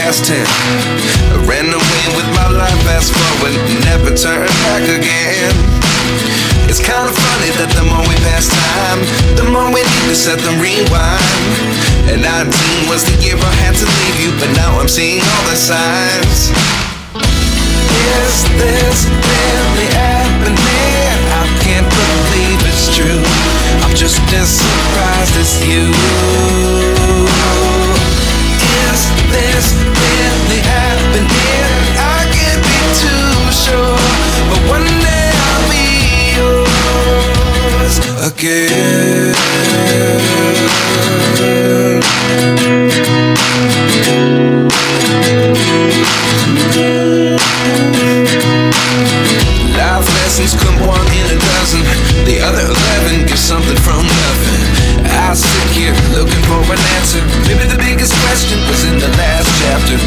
past 10. I ran away with my life, fast forward, never turn back again. It's kind of funny that the more we pass time, the more we need to set the rewind. And 19 was the year I had to leave you, but now I'm seeing all the signs. Is this really happening? I can't believe it's true. I'm just as surprised as you. Is this really happening? I can't be too sure, but one day I'll be yours again. Life lessons come one in a dozen, the other 11 give something from nothing. I sit here looking for an answer. Maybe the biggest question was in the last chapter.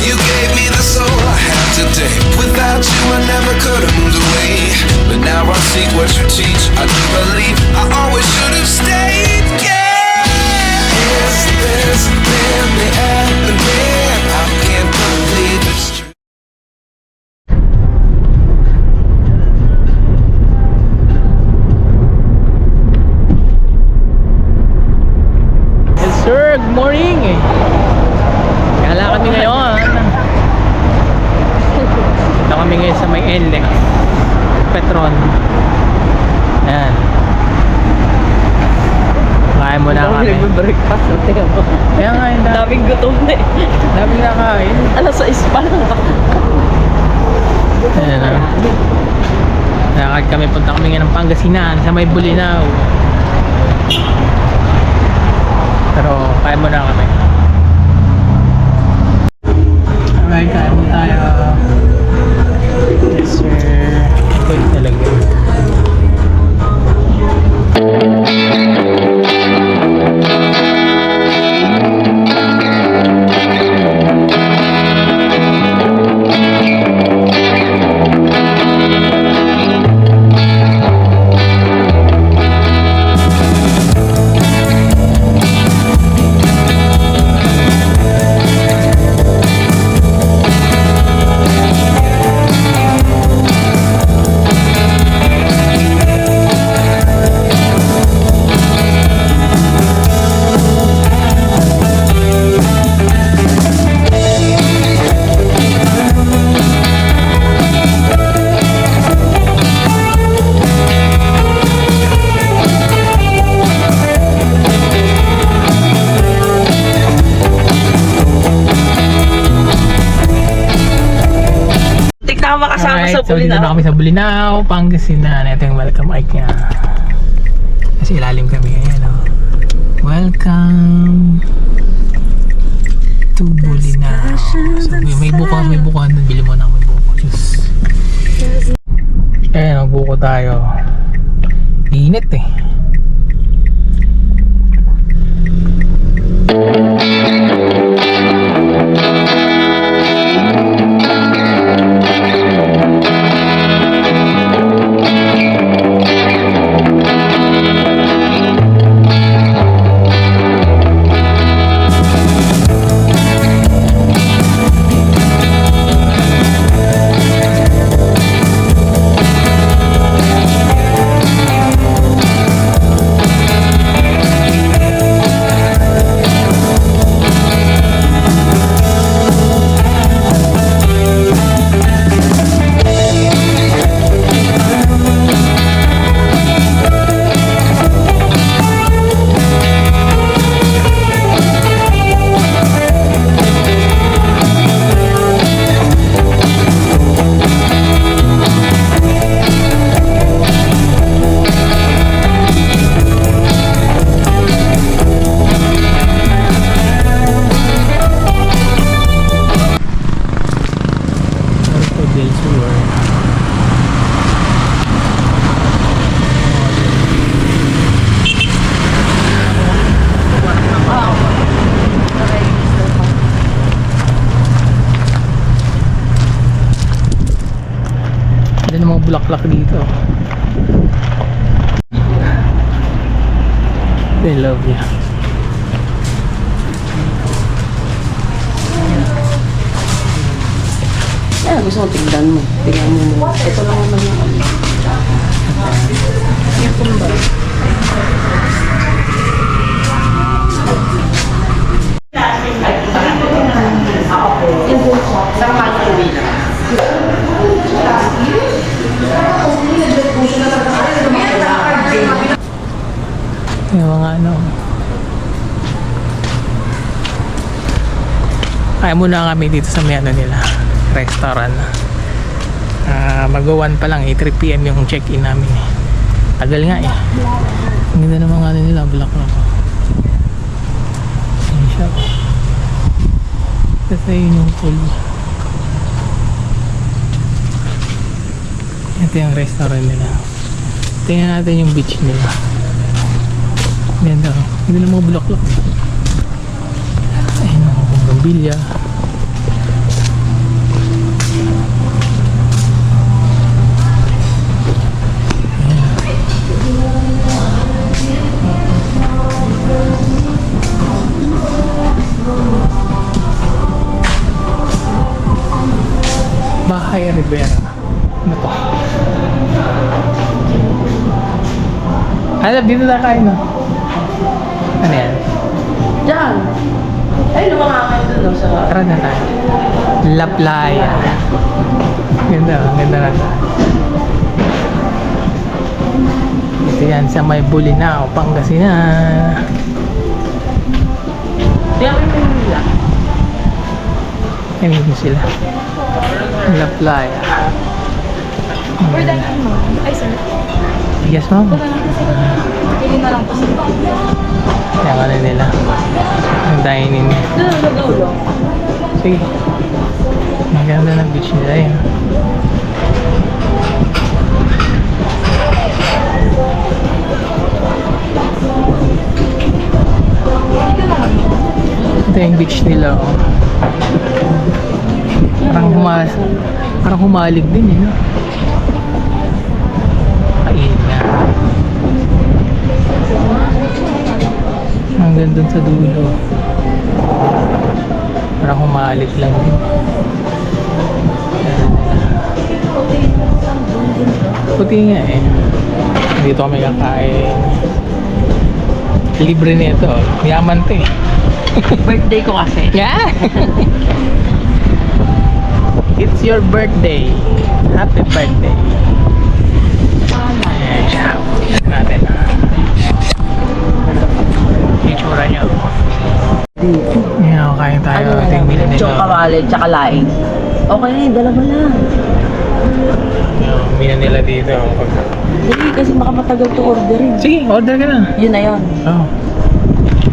You gave me the soul I have today. Without you I never could have moved away, but now I see what you teach. I do believe I always should have stayed. Yeah. Is this really happening? I can't believe it's true. Sir, good morning. Kala kami ngayon. Ito kami ngayon sa may NLEX Petron. Ayan. Kain muna kami. Nagbe-breakfast. Kaya nga yun. Daming gutom na eh. Daming nakain. Alas 6 pa lang. Ayan na. Lakad kami, punta kami ngayon ng Pangasinan sa may Bulinaw. Pero kaya mo na kami. Alright, kaya mo tayo. Yes sir. Good talaga. Makasama alright, sa so dito na kami sa Bulinaw, Pangasinan. Ito yung welcome mic niya. Kasi ilalim kami. Ayan o. Welcome to Bulinaw. So may buko doon. Bili mo na may buko. Just. Ayan, magbuko tayo. Init eh. bulaklak dito. I love you. gusto mo, tignan mo. Tignan mo muna. Ito lang naman yung ano. Yung kumbay. Yung mga ano. Kaya muna kami dito sa may ano nila, restaurant. Mag-1 pa lang, 3 PM yung check-in namin eh. Tagal nga eh. Ang ganda ng mga ano nila, bulaklak. Ayan siya. Kasi yun yung pool. Ito yung restaurant nila. Tingnan natin yung beach nila. Ganda. Ganda ng mga bulaklak. Ayun ang bumbilya. Bahay Rivera. Ano to? Alam, dito na kain no? Ano yan? Diyan. Ay, lumangakan doon sa... Tara na tayo. La Playa. Ganda, ganda na tayo. Ito yan sa may Bolinao, Pangasinan. Diyan may pinila. Ayun yun sila. La Playa. Ay, sir. Yes, ma'am. Pili na lang po sir. Yan ano nila. Ang dining. Doon, dulo. Sige. Maganda ng beach nila yun. Ito yung beach nila. Oh. Parang humalig din eh, no? Kainit nga. Hanggang dun sa dulo. Parang humalig lang din. Puti nga eh. Dito kami kakain. Libre nito. Yaman to eh. Birthday ko kasi. Yeah! It's your birthday. Happy birthday. Ayan siya. Tignan natin. Itsura niyo. Ayan, kain tayo. Ito yung mili nila. Chong kawali, tsaka laing. Okay na yun, dalawa lang. Yung mili nila dito. Hindi, kasi baka matagal to orderin. Sige, order ka na. Yun na yun. Oh.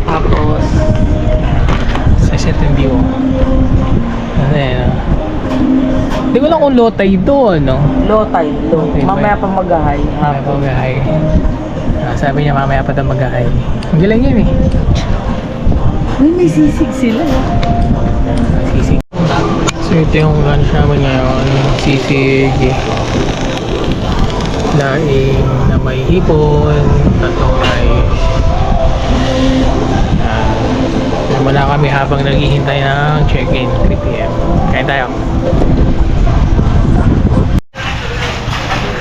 Tapos, Sa set yung view. Ano yan, hindi ko lang kung lotay ito, ano? low time, low. Okay, Mamaya pa mag-ahay. Mamaya pa mag-ahay. Sabi niya mamaya pa daw mag-ahay. Ang galing yun eh. Uy, may sisig sila. Sisig. So ito yung lunch namin ngayon. Sisig. Laing na may hipon. Tatlong rice. Wala kami habang naghihintay ng check-in 3 PM. Kain tayo.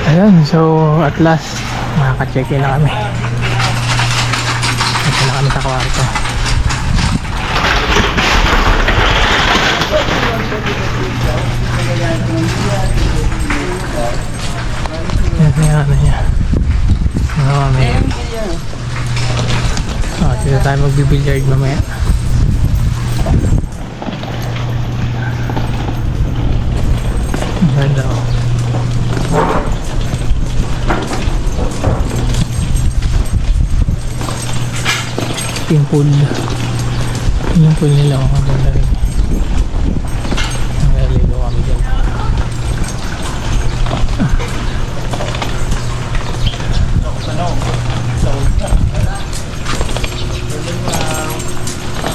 Ayan, so at last makaka-check-in na kami. Ito na kami sa kwarto. Yan na ano niya. Mamaya. Dito tayo magbibilyard mamaya. Ganda oh. Yung pool. Yung pool nila oh, maganda rin. Naliligo kami dyan.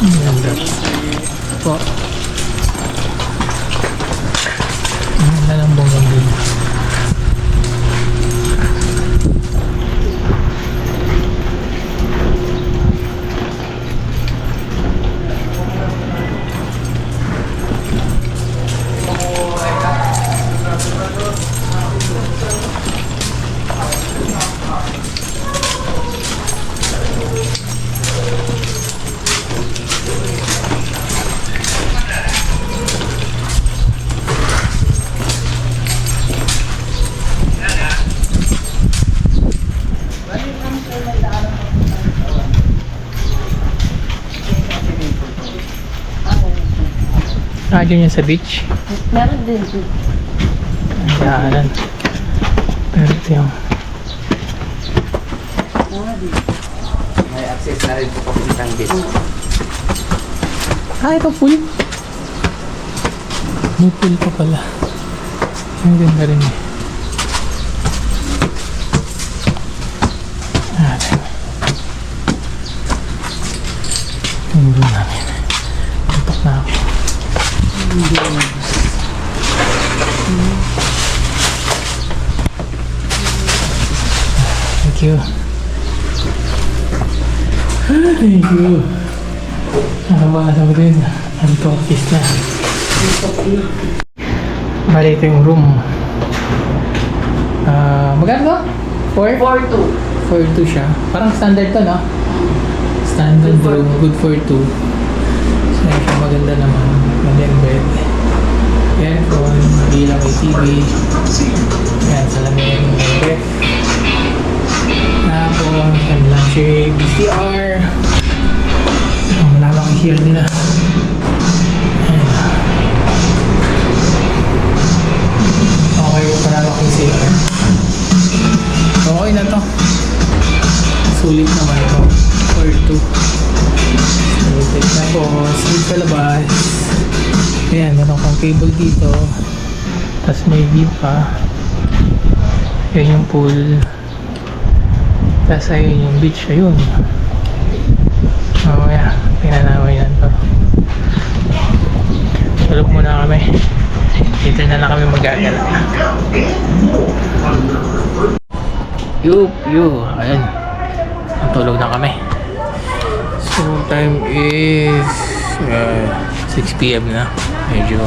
Ganda po. Ang ganda ng bonggang. Radyo niya sa beach. Meron din dito. Ayan. Pero ito yung May access na rin po papuntang beach. ito pool. May pool pa pala. Ang ganda rin eh. Yung room namin. Tutok na ako. Thank you. Thank you. Nakabasa ko din. Ang office na. Bali, ito yung room. Magkano? 4? 4-2. 4-2 siya. Parang standard to, no? Standard room, good for 2. So, siya maganda naman. Magandang bed. Aircon, bilang may TV. Yan, salamin, may ref. Tapos, ano lang siya, VCR. Malawak ang share nila. Ayan. Okay, malawak ang CR. Okay na to. Sulit naman ito. 4-2. Sulit. Tapos, dito sa labas. Ayan, meron kang cable dito. Tapos may view pa. Ayan yung pool. Tapos ayun yung beach. Ayun. Oh, yeah. Tingnan namin yan to. Tulog muna kami. Dito na lang kami magagala. Yup. Ayan. Tulog na kami. So, time is 6 PM na. Medyo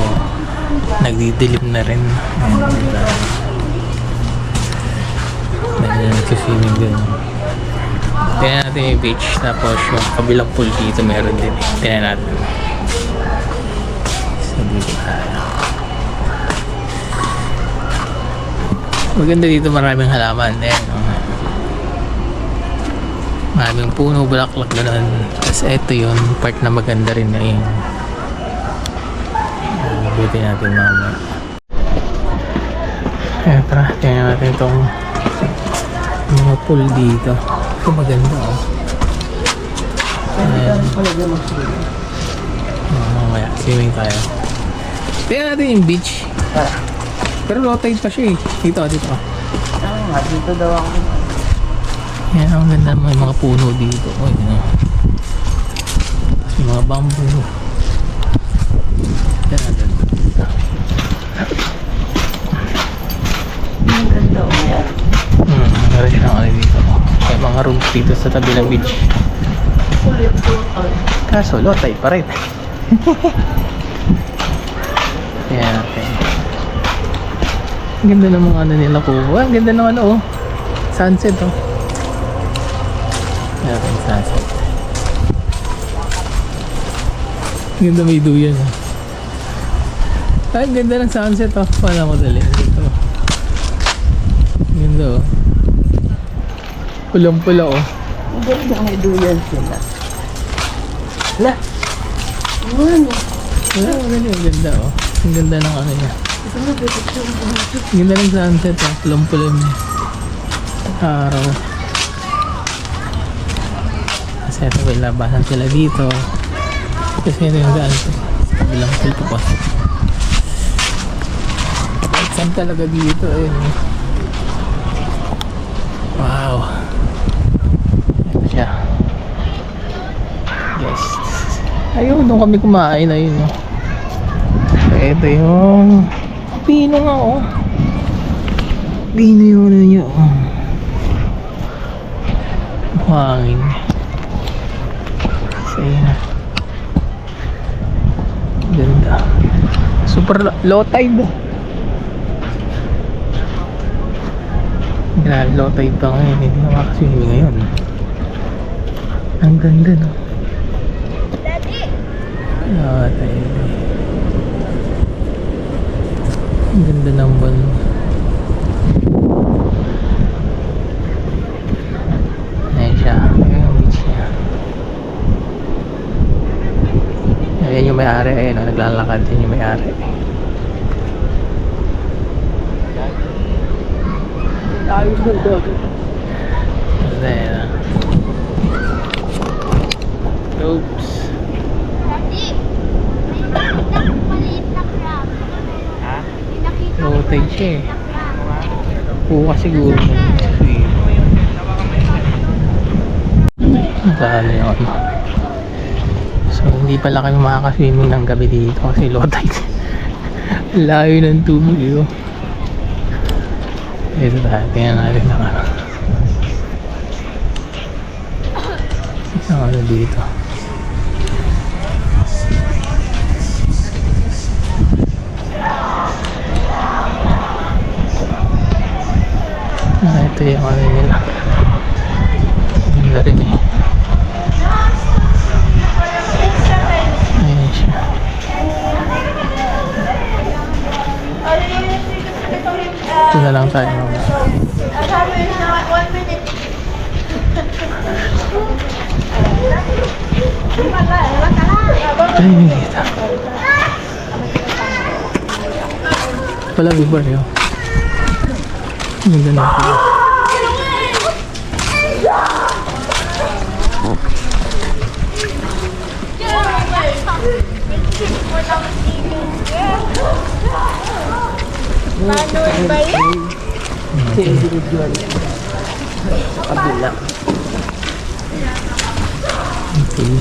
nagdidilim na rin. And nagsuswimming din. Tingnan natin yung beach. Tapos yung kabilang pool dito meron din. Tingnan natin. So, dito tayo. Maganda dito, maraming halaman. Ayan. Maraming puno, bulaklak, gano'n. Tapos ito yun, part na maganda rin na yun. Buti natin mamaya. Ayan, tara, tingnan natin itong mga pool dito. Ito maganda, oh. Ayan. Mamaya, swimming tayo. Tingnan natin yung beach. Pero low tide pa siya eh. Dito. Dito daw ako. Yan, ang ganda, may mga puno dito. O, yun. May mga bamboo. Yan, ang ganda. Ang ganda o yan. Meron siya ng ano dito. May mga rooms dito sa tabi ng beach. Kaso, low tide pa rin. Yan, okay. Ang ganda ng mga ano nila ko. Ang ganda ng ano, oh. Sunset, oh. Yan, ang sunset. Ang ganda, may duyan, oh. Ay, ang ganda ng sunset, oh. Wala mo dali. Dito. Ang ganda, oh. Pulang-pula, oh. Ang ganda, may duyan sila. Hala. Ano? Wala, ang ganda, oh. Ang ganda ng ano niya. Ang ganda ng sunset, oh. Pulang-pula yung araw. Kasi ito, may labasan sila dito. Kasi ito yung daan to. Sa kabilang pool pa. Saan talaga dito, ayun. Wow. Ito siya. Yes. Ayun, doon kami kumain, ayun, oh. Ito yung pino nga, oh. Pino yung ano nyo, oh. Hangin. Kasi na. Ganda. Super low tide. Grabe, low tide pa ngayon. Hindi na makaswimming ngayon. Ang ganda, no? Low tide. Ang ganda ng buwan. Ayan siya. Ayan yung beach niya. Ayan yung may-ari. Ayan, naglalakad din yung may-ari. Ayos ng dog. Then, oops. Low tide siya eh. Puka siguro. Dahil yun. So hindi pala kami makaka-swimming ng gabi dito kasi low tide. Layo ng tubig yun. Ito tayo, tingnan natin ang ano. Isang ano dito. Ito yung ano nila. Ganda rin eh. Ayan siya. Ito na lang tayo. Ay, dito. Wala bigbar yun. Ganda na ito. Manual ba yan? Individual. Kabila. Okay.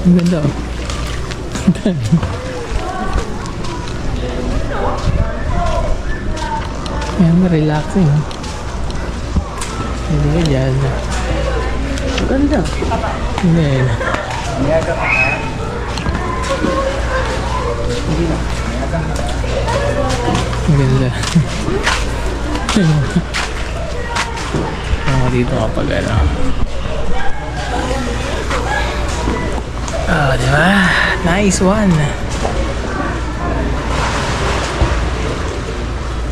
Ang ganda oh. Ayan, relaxing oh. Hindi ka dyan. Ang ganda. Hindi. Ang ganda. Ako dito kapag ano. Oh, diba? Nice one.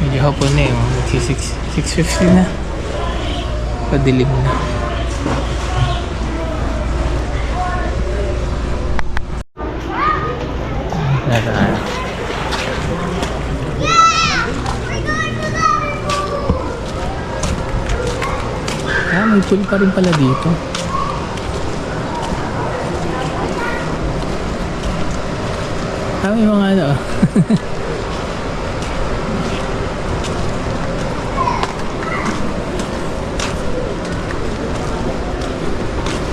Medyo hapon na yun. 6:50 na. Padilim na. Naraan. May pool pa rin pala dito. May mga ano.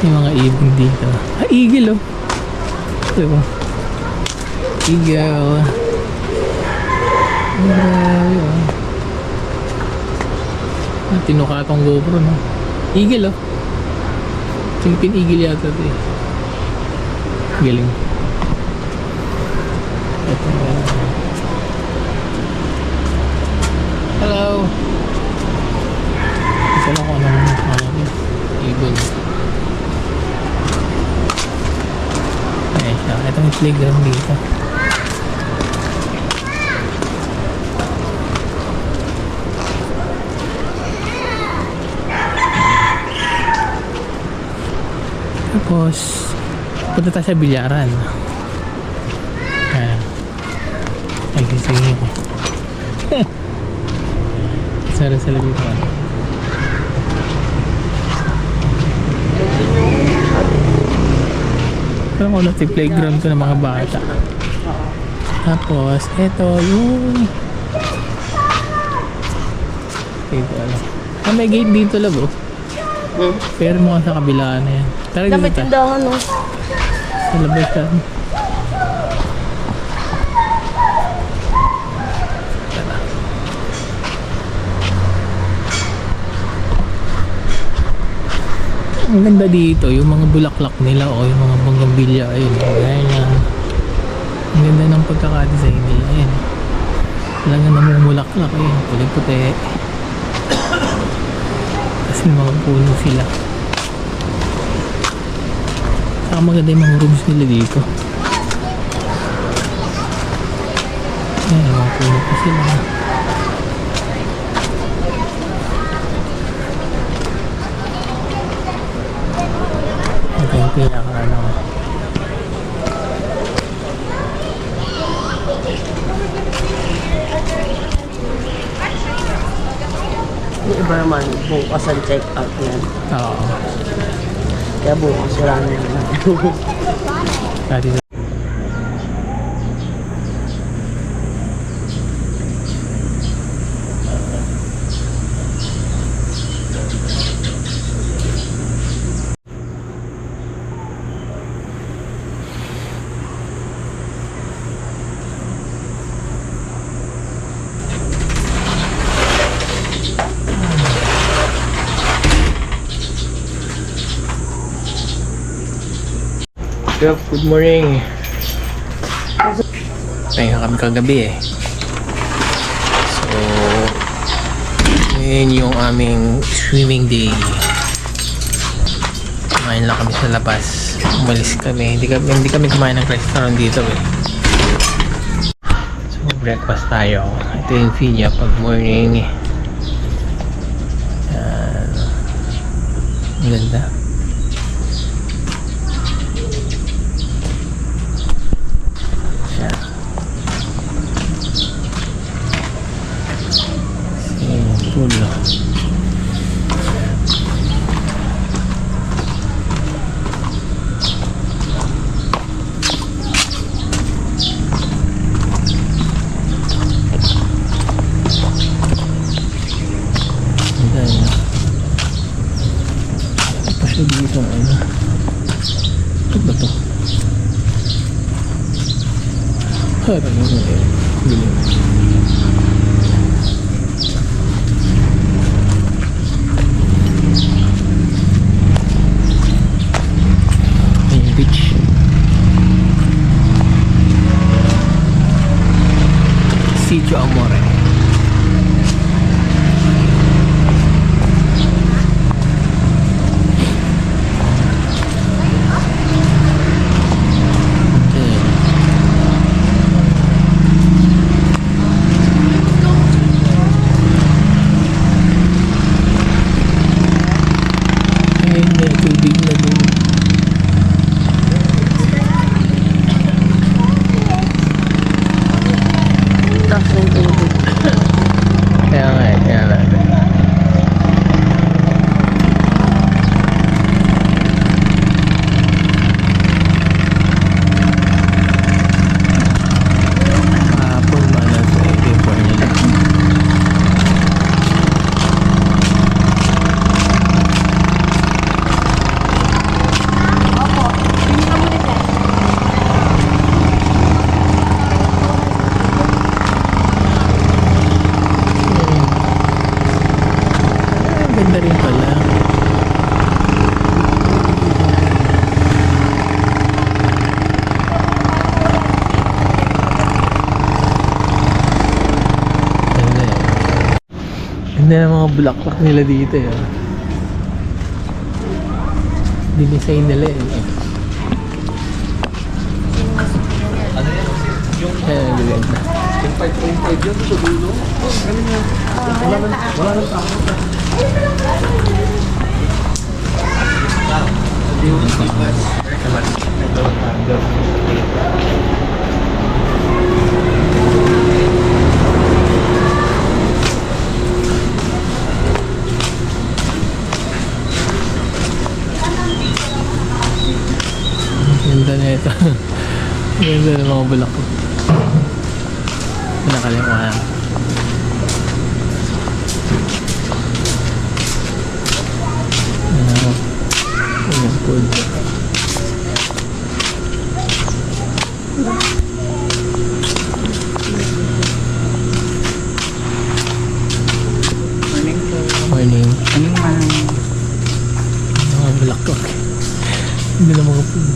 May mga ibon dito. Eagle oh. Ito oh. Eagle. Grabe oh. Tinukatong GoPro no. Eagle oh. Philippine eagle yata ito eh. Galing. Hello. Isa lang ko anong eagle. Ayan siya. Ito may playground dito. Tapos punta tayo sa bilyaran. Ayan. Ay, gisingin ko. Sara-sara dito. Parang ulit yung playground ko ng mga bata. Tapos, eto yung... Dito, ano. May gate dito, labo. Pero mo sa kabila na yan. Tara dito Dami tayo. tindahan no. Sa labas yan. Ang ganda dito, yung mga bulaklak nila o yung mga banggambilya, ayun, ganyan. Ang ganda ng pagkakadesign nila, ayun. Talagang namumulaklak, ayun, puti-puti. Kasi mga puno sila. Saka maganda yung mga rooms nila dito. Ayun, mga puno pa sila. Ito yung pinaka ano. Superman, bukas ang check out yan. Oo. Kaya bukas wala na yan. Dati sa... Good morning. Pahinga kami kagabi eh. So, ngayon yung aming swimming day. Kumain lang kami sa labas. Umalis kami. Hindi kami kumain ng restaurant dito eh. So, breakfast tayo. Ito yung fee niya pag morning. Yan. Ang ganda. Pool. Ayan. Ito siya dito. Ano? Ito ba ito? Harap mo eh. Beach. Sitio Amore. Ayun na, tubig na doon. Kaya nga eh, kaya nga. Hapon ba na ito eh, before nila. Ganda rin pala. Ganda eh. Ganda ng mga bulaklak nila dito eh. Dinesign nila eh. Ayan, ganda. Yung 5.5 yun sa dulo. Galing yan. Wala nang tao. Ganda na ito. Ganda ng mga bulaklak. Pinakalimuhan. Ayan po. Morning. Mga bulaklak. Hindi na mga puno.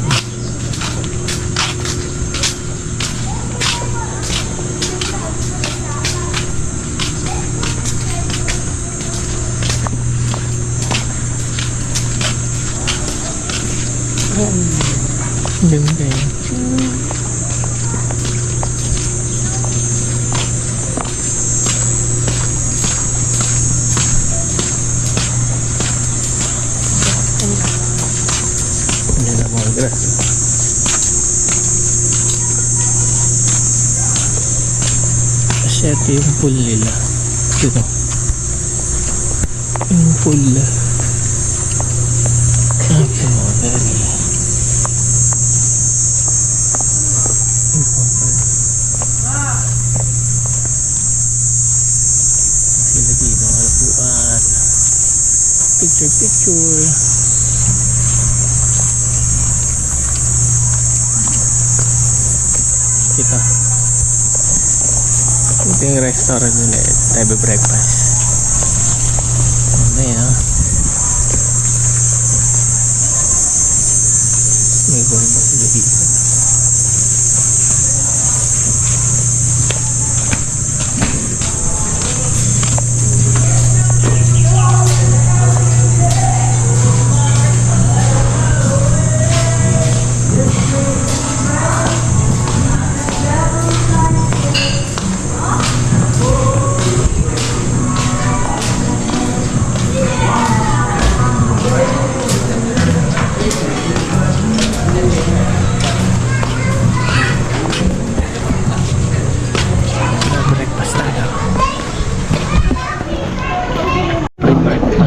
Ganda eh. Yan ang mga grass. Kasi ito yung pool nila. Dito. Swimming pool. Okay, very important. Sila dito, alapuan. Picture. Ito. Ito yung restaurant nila. Tayo breakfast. Ano yan, ha? May gold ba sila dito?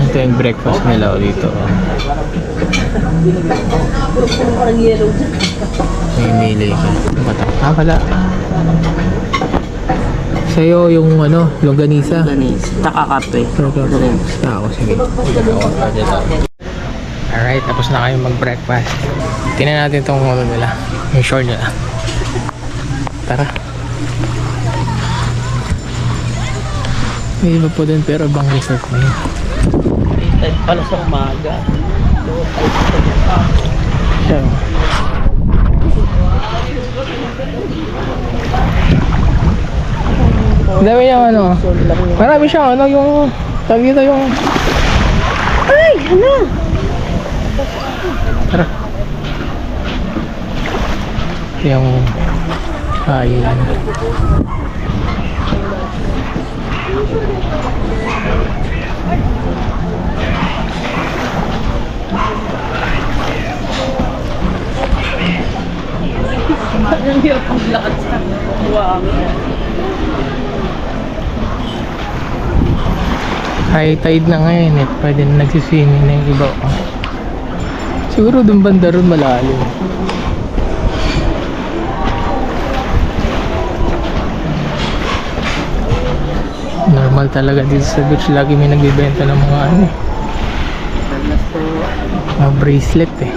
Ito yung breakfast nila dito. Parang yellow dyan. May mili ka. Pala. Sa'yo yung longganisa. Ganis. Takakape. Ako, sige. Alright, tapos na kayo mag-breakfast. Tingnan natin itong nila. Yung shore nila. Tara. May iba po din pero bang resort na yun. Pala sa umaga. Siya. Dami niyang marami siyang yung tawag dito yung Ay, ano? tara. Yung island. Ang hirap ang lakad sa buwangin. High tide na ngayon eh. Pwede na nagsiswimming na yung iba. Siguro dun banda ron malalim. Normal talaga dito sa beach. Lagi may nagbibenta ng mga mga bracelet eh.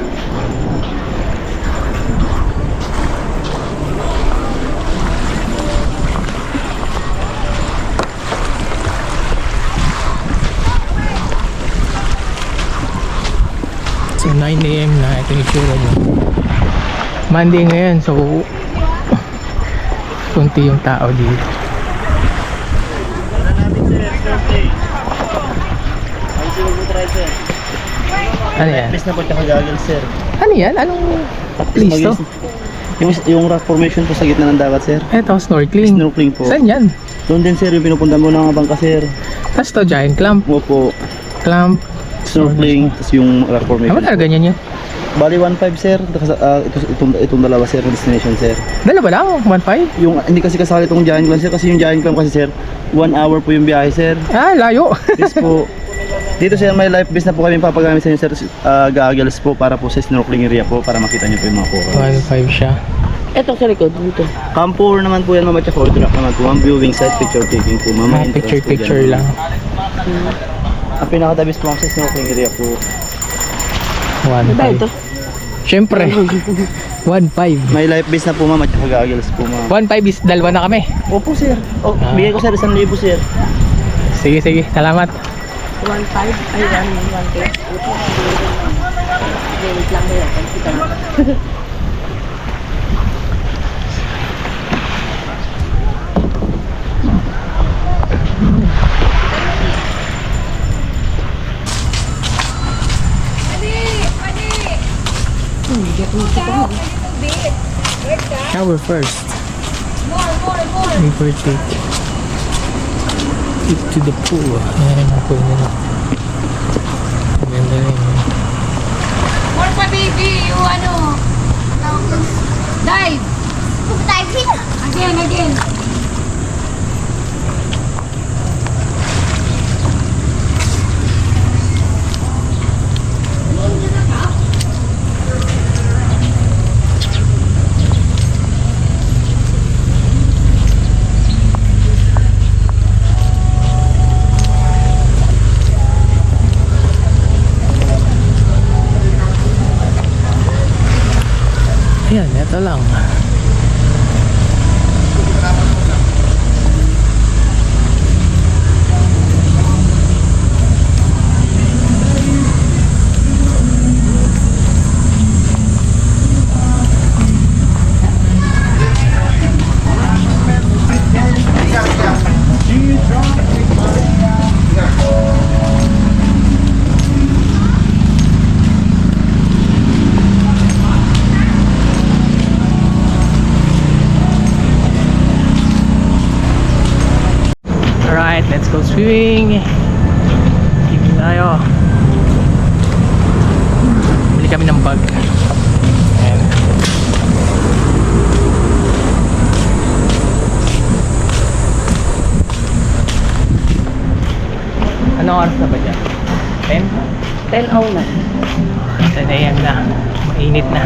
So 9 AM na ito yung itsura niya. Monday ngayon, so kunti yung tao dito. Ano yan? Best na po tsaka goggles, sir. Ano yan? Anong place to? Yung rock formation po sa gitna ng dagat, sir. Eto, snorkeling. Snorkeling po. Saan yan? Doon din, sir, yung pinupunta mo ng bangka, sir. Tapos to, giant clamp. Opo. Clamp. Snorkeling, tapos yung rock formation. Ano talaga ganyan yan? Bali 1.5, sir. Itong dalawa, sir, na destination, sir. Dalawa lang? 1.5? Yung hindi kasi kasali itong giant clam, sir, kasi yung giant clam kasi, sir, 1 hour po yung biyahe, sir. Ah, layo. Yes po. Dito, sir, may life vest na po kami papagamit sa inyo, sir. Goggles po para po sa snorkeling area po para makita niyo po yung mga coral. 1.5 siya. Etong sa likod dito. Campo naman po yan, mama, tsaka order naman po. Ang viewing side, picture taking po, mama. Ah, picture lang. Ang pinakatabis po ang sa snorkeling area po. 1.5. Siyempre. 1.5. May life vest na po, mama, tsaka goggles po, mama. 1.5 is dalawa na kami. Opo, sir. Oh, Ah. bigay ko, sir, 1,000, sir. Sige. Salamat. 1.5? Ay, 1K. Wait lang mo yan. Kita na. Shower first. Before take it to the pool. Ayan ang pool nila. Ganda rin. More pa baby, yung dive. Dive again. Ito lang. Alright, let's go swimming. Swimming tayo. Bili kami ng bag. Ayan. Anong oras na ba dyan? 10? 10 hour na. 10 AM na. Mainit na.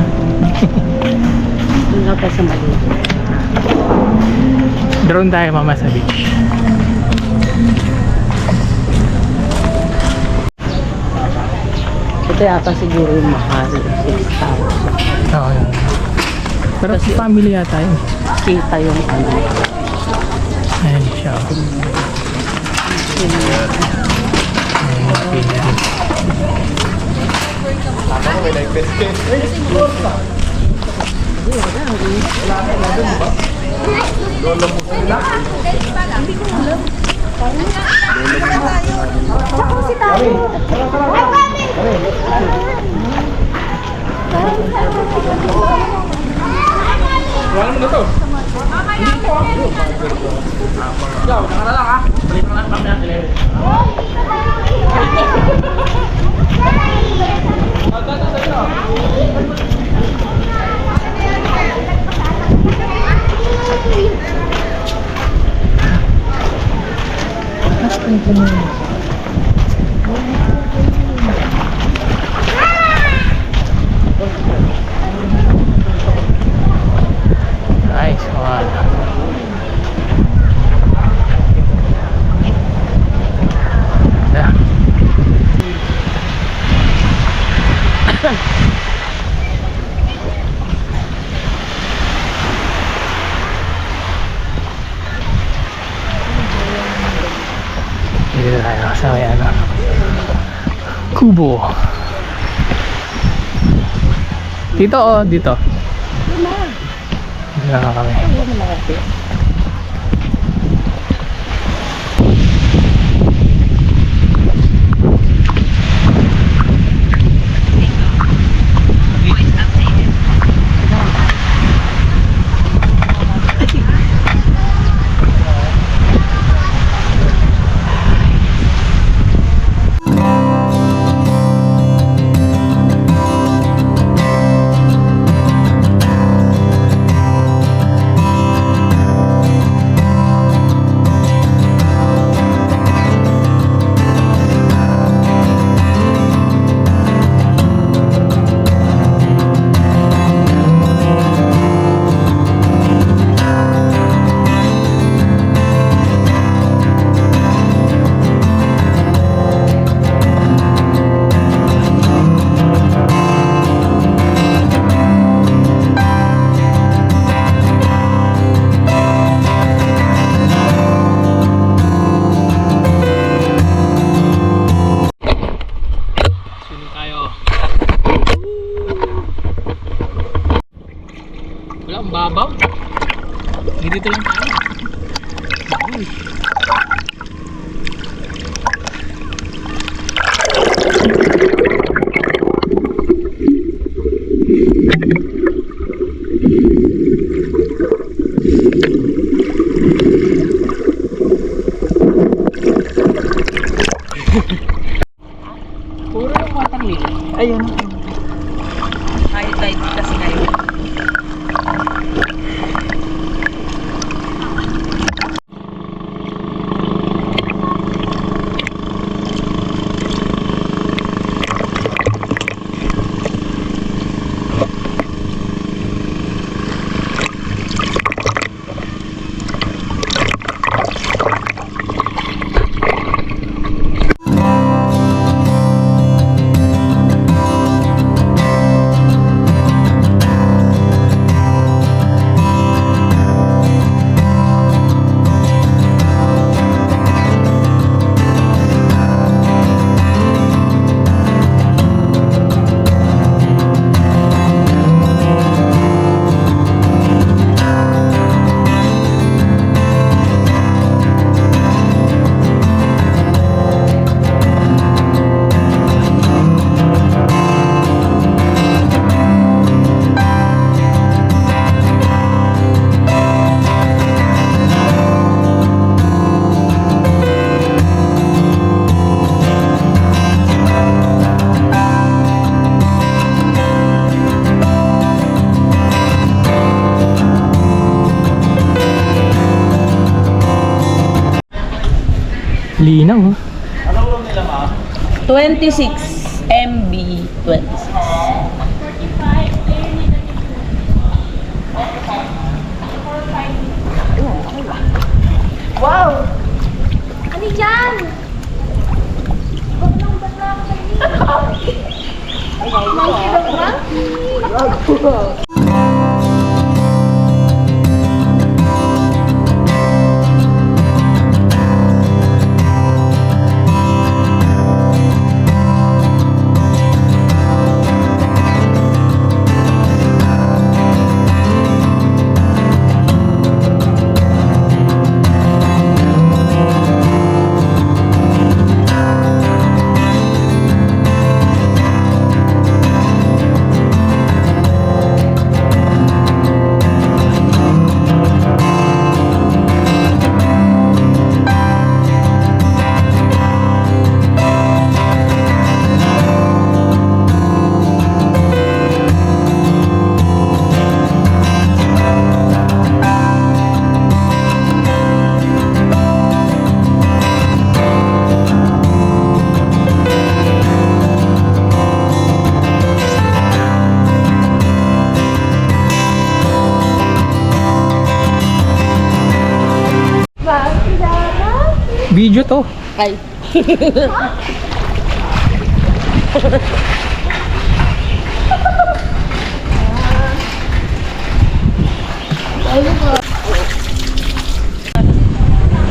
Doon na tayo sa maliit. Drone tayo mama sa beach. Ito yata siguro yung Makati. 6,000. Oo, yun. Pero Kasi- family yata yun. Kita yung ano. Ayan siya. Ayan, okay. Nice one. Yeah. Dito tayo sa may ano, Kubo. Dito o dito? Dito na kami. Wala, ang babaw. Dito lang tayo. Puro yung matang nila. Ayun. High tide kasi ngayon. Linaw. Oh. 26 MB 26. Wow! Ano yan? Video to. Ay.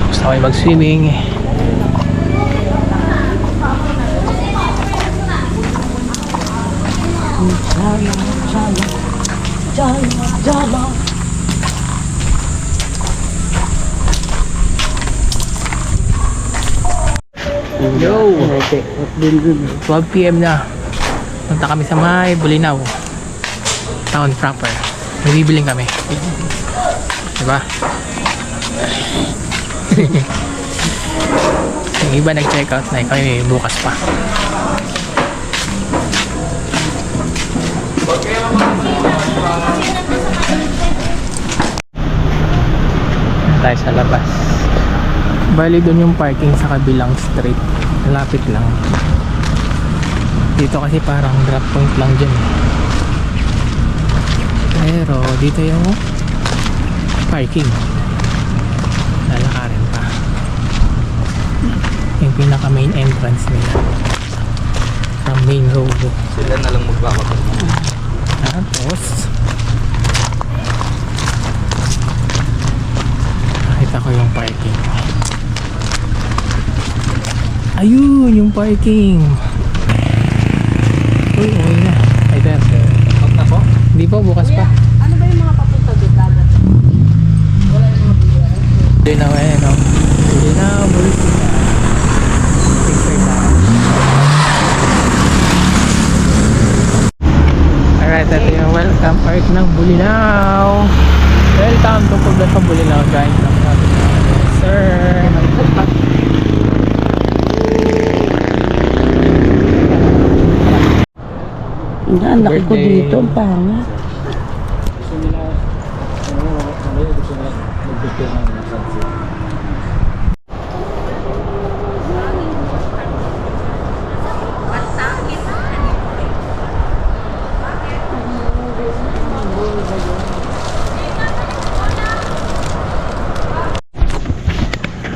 Gusto ko mag-swimming. Yo! 12 PM na. Punta kami sa may Bulinaw. Town proper. May bibiling kami. Diba? Yung iba nag-check out na. Kami bukas pa. Tayo sa labas. Bali doon yung parking sa kabilang street. Malapit lang. Dito kasi parang drop point lang dyan. Pero dito yung parking. Lalakarin pa. Yung pinaka main entrance nila. From main road. Sila na lang magbabakot. Tapos nakita ko yung parking. Ayun yung parking. Uy, uwi na. Ay, there. Out na po? Hindi po, bukas pa. Ano ba yung mga papunta doon dagat? Bulinaw, eh, no? Bulinaw, Bulinaw. Picture tayo. Alright, ito yung welcome park ng Bulinaw. Welcome to Puglat ng Bulinaw, guys. Sir. Ang laki ko dito, ang pangit.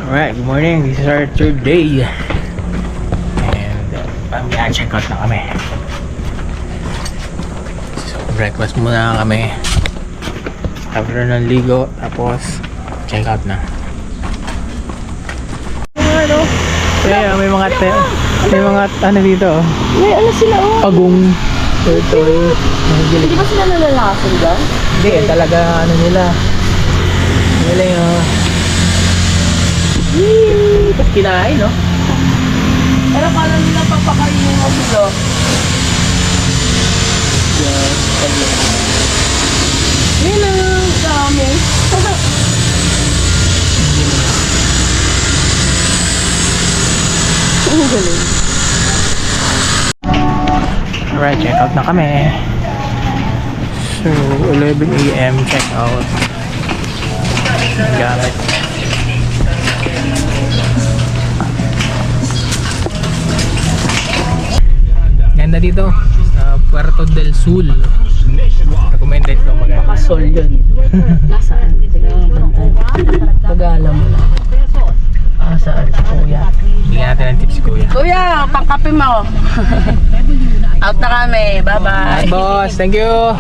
Alright, good morning. This is our third day. And check out na kami. So, breakfast muna kami. After ng ligo, tapos check out na. Ano? Kaya may mga ano dito. May ano sila, oh. Pagong. Turtle. Hindi ba sila nalalason dyan? Hindi, talaga ano nila. Nila yung tapos kinain, no? Pero kala nila papakainin mo sila. Yun ang dami. Ang galing. Alright, check out na kami. So, 11 AM check out. Gamit. maganda dito sa Puerto del Sul. Recommended ko maganda. Pakasol yun. Nasaan? Tingnan mo ang bantay. Pag-alam mo lang. Saan si Kuya? Bigyan natin ng tips si Kuya. Kuya, pangkape mo. Out na kami. Bye-bye. Boss, thank you.